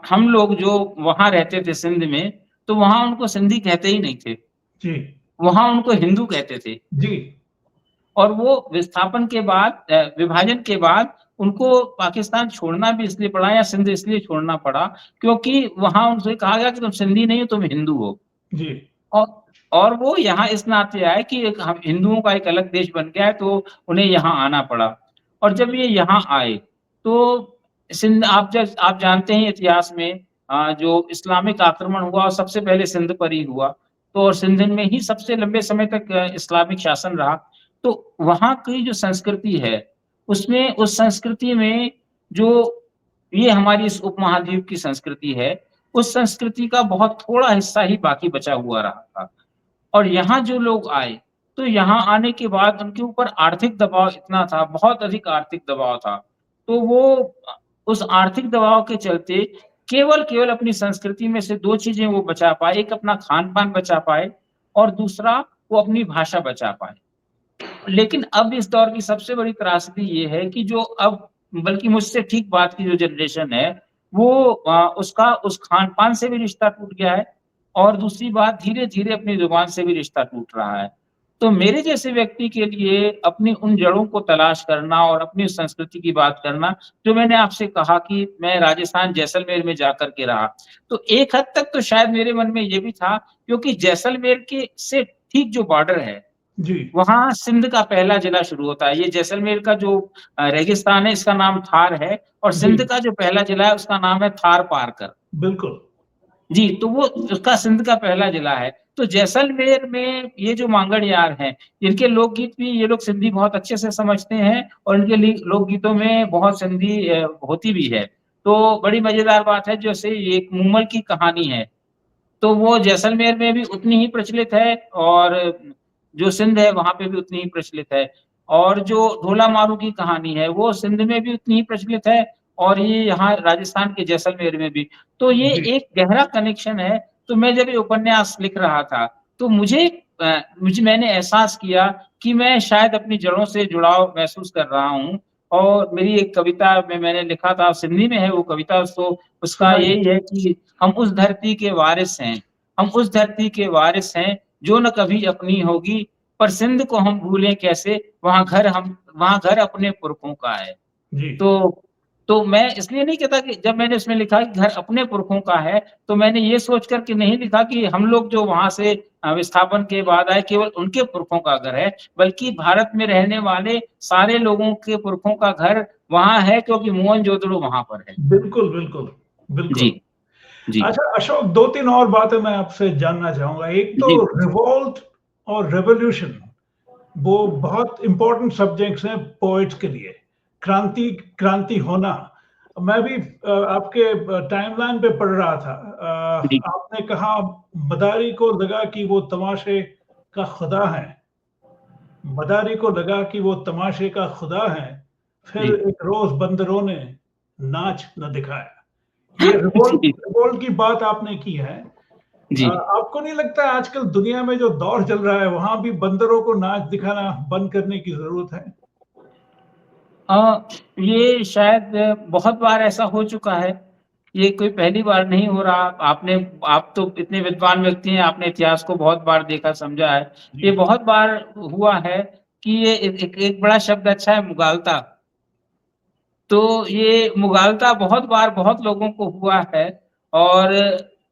हम लोग जो वहाँ रहते थे सिंध में, तो वहाँ उनको सिंधी कहते ही नहीं थे। जी, वहाँ उनको हिंदू कहते थे जी, और वो विस्थापन के बाद विभाजन के बाद उनको पाकिस्तान छोड़ना भी इसलिए पड़ा या सिंध इसलिए छोड़ना पड़ा क्योंकि वहाँ उनसे कहा गया कि तुम सिंधी नहीं हो, तुम हिंदू हो। जी, औ और वो यहाँ इस नाते आए कि एक हम हिंदुओं का एक अलग देश बन गया है, तो उन्हें यहाँ आना पड़ा। और जब ये यहाँ आए, तो सिंध आप जानते हैं इतिहास में जो इस्लामिक आक्रमण हुआ, सबसे पहले सिंध पर ही हुआ। तो और सिंध में ही सबसे लंबे समय तक इस्लामिक शासन रहा। तो वहाँ की जो संस्कृति है, उसमें उस संस्कृति में जो ये हमारी इस उपमहाद्वीप की संस्कृति है, उस संस्कृति का बहुत थोड़ा हिस्सा ही बाकी बचा हुआ रहा था। और यहाँ जो लोग आए, तो यहाँ आने के बाद उनके ऊपर आर्थिक दबाव इतना था, बहुत अधिक आर्थिक दबाव था। तो वो उस आर्थिक दबाव के चलते केवल अपनी संस्कृति में से 2 चीज़ें वो बचा पाए, एक अपना खान-पान बचा पाए और दूसरा वो अपनी भाषा बचा पाए। लेकिन अब इस दौर की सबसे बड़ी त्रासदी ये है कि जो अब बल्कि मुझसे ठीक बाद की जो जनरेशन है, वो उसका उस खान-पान से भी रिश्ता टूट गया है और दूसरी बात धीरे-धीरे अपनी ज़ुबान से भी रिश्ता टूट रहा है। तो मेरे जैसे व्यक्ति के लिए अपनी उन जड़ों को तलाश करना और अपनी संस्कृति की बात करना, जो मैंने आपसे कहा कि मैं राजस्थान जैसलमेर में जाकर के रहा। तो एक हद तक तो शायद मेरे मन में ये भी था क्योंकि जैसलमेर के से ठीक जो बॉर्डर है जी, वहाँ सिंध का पहला जिला शुरू होता है। ये जैसलमेर का जो रेगिस्तान है इसका नाम थार है और जी, सिंध का जो पहला जिला है उसका नाम है थार पारकर। बिल्कुल। जी, तो वो उसका सिंध का पहला जिला है। तो जैसलमेर में ये जो मांगड़ियार हैं, इनके लोकगीत भी ये लोग सिंधी बहुत अच्छे से समझते हैं और इनके ली लोकगीतों में बहुत सिंधी होती भी है। तो बड़ी मज़ेदार बात है जैसे एक मूमल की कहानी है। तो वो जैसलमेर में भी उतनी ही प्रचलित है और जो सिंध है वहाँ पे भी उतनी ही प्रचलित है। और जो ढोला मारू की कहानी है वो सिंध में भी उतनी ही प्रचलित है और ये यहाँ राजस्थान के जैसलमेर में भी। तो ये जी, एक गहरा कनेक्शन है। तो मैं जब ये उपन्यास लिख रहा था तो मैंने एहसास किया कि मैं शायद अपनी जड़ों से जुड़ाव महसूस कर रहा हूँ। और मेरी एक कविता में मैंने लिखा था सिंधी में है वो कविता तो उसका सुनाइए। यही है कि हम उस धरती के वारिस हैं, हम उस धरती के वारिस हैं, जो न कभी अपनी होगी, पर सिंध को हम भूलें कैसे, वहाँ घर अपने पुरखों का है। जी, तो तो मैं इसलिए नहीं कहता कि जब मैंने उसमें लिखा कि घर अपने पुरखों का है, तो मैंने ये सोच कर के नहीं लिखा कि हम लोग जो वहाँ से विस्थापन के बाद आए केवल उनके पुरखों का घर है, बल्कि भारत में रहने वाले सारे लोगों के पुरखों का घर वहाँ है क्योंकि मोहनजोदड़ो वहाँ पर है। बिल्कुल, बिल्कुल, जी, बिल्कुल। जी। अच्छा अशोक 2-3 और बातें मैं आपसे जानना चाहूँगा। एक तो जी, रिवोल्ट और रिवॉल्यूशन वो बहुत इम्पोर्टेंट सब्जेक्ट्स हैं पोएट्स के लिए। क्रांति क्रांति होना। मैं भी आपके टाइमलाइन पे पढ़ रहा था। जी, आपने कहा मदारी को लगा कि वो तमाशे का खुदा है। मदारी को लगा कि वो तमाशे का खुदा है, फिर जी, एक रोज़ बंदरों ने नाच न दिखाया। ये रिवोल्ट जी, रिवोल्ट की बात आपने की है। जी। आपको नहीं लगता आजकल दुनिया में जो दौर चल रहा है, वहाँ भी बंदरों को नाच दिखाना बंद करने की ज़रूरत है? ये शायद बहुत बार ऐसा हो चुका है। ये कोई पहली बार नहीं हो रहा। आप तो इतने विद्वान व्यक्ति हैं, आपने इतिहास को बहुत बार देखा, समझा है। ये जी। बहुत बार हुआ है कि ये एक बड़ा शब्द अच्छा है मुगालता। तो ये मुगालता बहुत बार बहुत लोगों को हुआ है और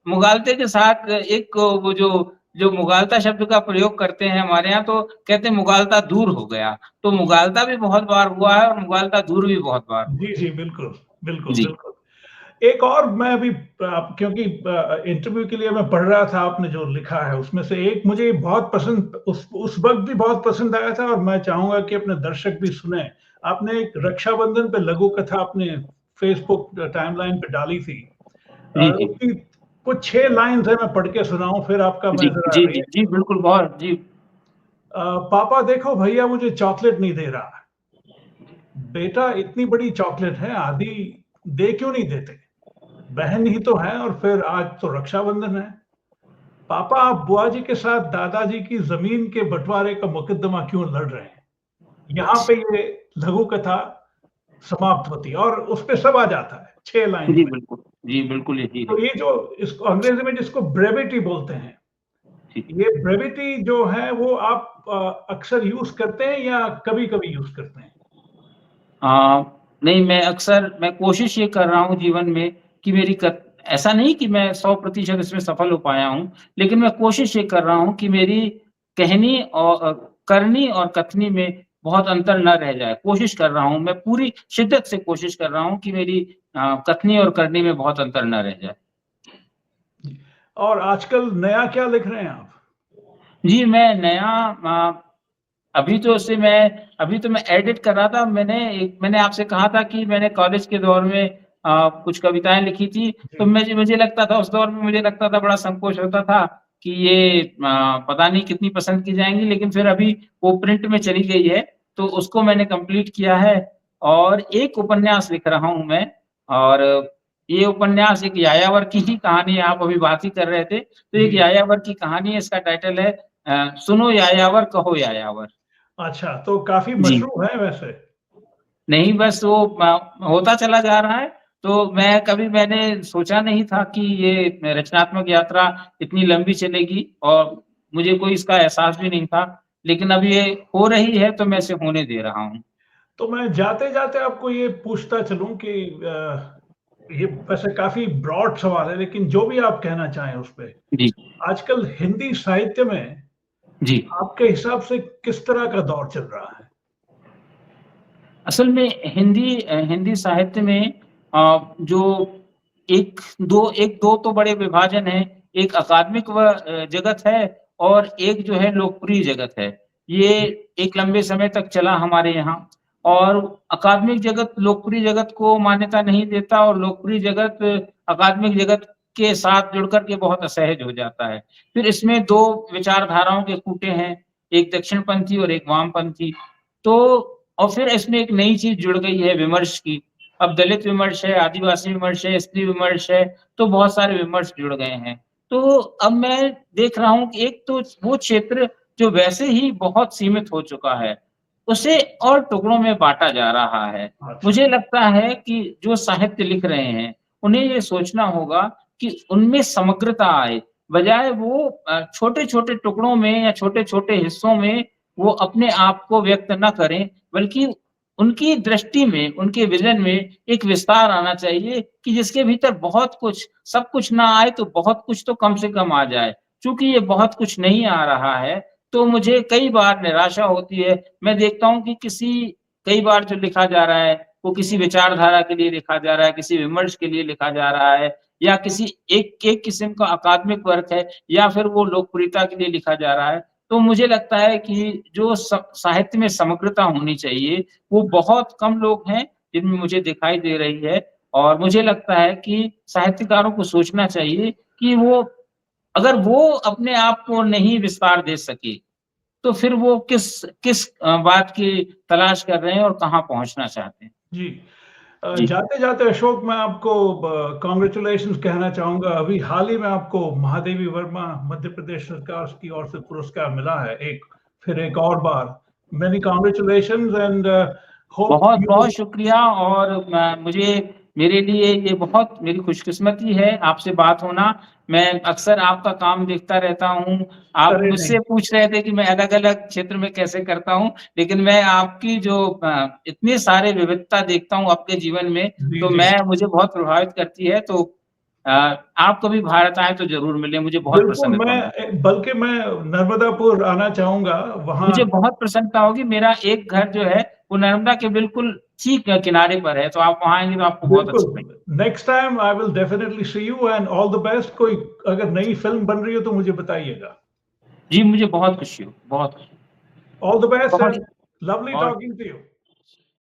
मुगालते के साथ एक वो जो जो मुगालता शब्द का प्रयोग करते हैं हमारे यहाँ तो कहते हैं मुगालता दूर हो गया। तो मुगालता भी बहुत बार हुआ है और मुगालता दूर भी बहुत बार हुआ जी, जी, बिल्कुल, बिल्कुल, है। जी। बिल्कुल। एक और मैं अभी क्योंकि इंटरव्यू के लिए मैं पढ़ रहा था आपने जो लिखा है, उसमें से एक मुझे बहुत पसंद उस वक़्त भी बहुत पसंद आया था और मैं चाहूँगा कि अपने दर्शक भी सुनें। आपने एक रक्षाबंधन पे लघु कथा अपने फ़ेसबुक टाइमलाइन पे डाली थी। जी, जी। उसकी कुछ 6 लाइन्स हैं, मैं पढ़ के सुनाऊँ, फिर आपका जी, मैं ज़रा जी, जी, जी, रिएक्शन। बिल्कुल बहुत जी। पापा देखो भैया मुझे चॉकलेट नहीं दे रहा। बेटा इतनी बड़ी चॉकलेट है, आधी दे क्यों नहीं देते? बहन ही तो है और फिर आज तो रक्षाबंधन है। पापा आप बुआ जी के साथ दादाजी की ज़मीन के बँटवारे का मुकदमा क्यों लड़ रहे हैं? यहाँ पे ये लघु कथा समाप्त होती है और उसपे सब आ जाता है 6 लाइन्स जी, में। बिल्कुल। जी, बिल्कुल यही है। तो ये जो इसको अंग्रेज़ी में जिसको ब्रेविटी बोलते हैं, जी। ये ब्रेविटी जो है वो आप अक्सर यूज़ करते हैं या कभी-कभी यूज़ करते हैं? अ, नहीं मैं कोशिश ये कर रहा हूँ जीवन में कि मेरी कत ऐसा नहीं कि मैं 100% इसमें सफल हो पाया हूँ, लेकिन मैं कोशिश ये कर रहा हूँ कि मेरी कहनी करनी और कथनी में बहुत अंतर ना रह जाए। कोशिश कर रहा हूँ, मैं पूरी शिद्दत से कोशिश कर रहा हूँ कि मेरी कथनी और करनी में बहुत अंतर ना रह जाए। जी। और आजकल नया क्या लिख रहे हैं आप? जी, मैं नया अ अभी तो मैं एडिट कर रहा था। मैंने आपसे कहा था कि मैंने कॉलेज के दौर में कुछ कविताएँ लिखी थी, तो जी। मुझे लगता था उस दौर में मुझे लगता था बड़ा संकोच होता था कि ये पता नहीं कितनी पसंद की जाएँगी, लेकिन फिर अभी वो प्रिंट में चली गई है, तो उसको मैंने कंप्लीट किया है और एक उपन्यास लिख रहा हूँ मैं और ये उपन्यास एक यायावर की ही कहानी है, आप अभी बात ही कर रहे थे, तो एक जी। यायावर की कहानी है, इसका टाइटल है सुनो यायावर कहो यायावर। अच्छा, तो काफ़ी जी। मशहूर है वैसे। नहीं बस वो होता चला जा रहा है, तो मैंने सोचा नहीं था कि ये रचनात्मक यात्रा इतनी लंबी चलेगी और मुझे कोई इसका एहसास भी नहीं था। लेकिन अब ये हो रही है तो मैं इसे होने दे रहा हूँ। तो मैं जाते-जाते आपको ये पूछता चलूँ कि ये वैसे काफ़ी ब्रॉड सवाल है, लेकिन जो भी आप कहना चाहें उस पे। जी, आजकल हिंदी साहित्य में जी। आपके हिसाब से किस तरह का दौर चल रहा है? असल में हिंदी साहित्य में जो 1-2 तो बड़े विभाजन हैं। एक अकादमिक जगत है और एक जो है लोकप्रिय जगत है। ये एक लंबे समय तक चला हमारे यहाँ और अकादमिक जगत लोकप्रिय जगत को मान्यता नहीं देता और लोकप्रिय जगत अकादमिक जगत के साथ जुड़ कर के बहुत असहज हो जाता है। फिर इसमें 2 विचारधाराओं के कूटे हैं, एक दक्षिणपंथी और एक वामपंथी। तो और फिर इसमें एक नई चीज़ जुड़ गई है विमर्श की। अब दलित विमर्श है, आदिवासी विमर्श है, स्त्री विमर्श है, तो बहुत सारे विमर्श जुड़ गए हैं। तो अब मैं देख रहा हूँ कि एक तो वो क्षेत्र जो वैसे ही बहुत सीमित हो चुका है, उसे और टुकड़ों में बाँटा जा रहा है। अच्छा। मुझे लगता है कि जो साहित्य लिख रहे हैं, उन्हें ये सोचना होगा कि उनमें समग्रता आए, बजाय वो छोटे-छोटे टुकड़ों में या छोटे-छोटे हिस्सों में वो अपने आप को व्यक्त ना करें, बल्कि उनकी दृष्टि में, उनके विज़न में एक विस्तार आना चाहिए कि जिसके भीतर बहुत कुछ सब कुछ ना आए तो बहुत कुछ तो कम से कम आ जाए। चूँकि ये बहुत कुछ नहीं आ रहा है, तो मुझे कई बार निराशा होती है। मैं देखता हूँ कि कई बार जो लिखा जा रहा है, वो किसी विचारधारा के लिए लिखा जा रहा है, किसी विमर्श के लिए लिखा जा रहा है या किसी एक एक किस्म का अकादमिक वर्क है या फिर वो लोकप्रियता के लिए लिखा जा रहा है। तो मुझे लगता है कि जो साहित्य में समग्रता होनी चाहिए, वो बहुत कम लोग हैं जिनमें मुझे दिखाई दे रही है। और मुझे लगता है कि साहित्यकारों को सोचना चाहिए कि वो अगर वो अपने आप को नहीं विस्तार दे सके, तो फिर वो किस किस बात की तलाश कर रहे हैं और कहाँ पहुँचना चाहते हैं। जी। जी। जाते-जाते अशोक मैं आपको कांग्रेचुलेशंस कहना चाहूँगा। अभी हाल ही में आपको महादेवी वर्मा मध्य प्रदेश सरकार की ओर से पुरस्कार मिला है फिर एक और बार। मेनी कांग्रेचुलेशंस एंड होप बहुत-बहुत यू शुक्रिया। और मुझे मेरे लिए ये बहुत मेरी खुशकिस्मती है आपसे बात होना। मैं अक्सर आपका काम देखता रहता हूँ। आप अरे नहीं। मुझसे पूछ रहे थे कि मैं अलग-अलग क्षेत्र में कैसे करता हूँ, लेकिन मैं आपकी जो इतने सारे विविधता देखता हूँ आपके जीवन में, जी, तो जी। मुझे बहुत प्रभावित करती है। तो अ, आप कभी भारत आएँ तो ज़रूर मिलें, मुझे बहुत बिल्कुल, प्रसन्नता होगी। बल्कि मैं नर्मदापुर आना चाहूँगा, वहाँ मुझे बहुत प्रसन्नता होगी। मेरा एक घर जो है, वो नर्मदा के बिल्कुल ठीक किनारे पर है, तो आप वहाँ आएँगे तो आपको बहुत बिल्कुल, अच्छा लगेगा। Next time I will definitely see you and all the best. कोई अगर नई फ़िल्म बन रही हो तो मुझे बताइएगा। जी, मुझे बहुत खुशी हुई, बहुत खुशी ऑल द बेस्ट बहुत एंड लवली बहुत टॉकिंग टू यू।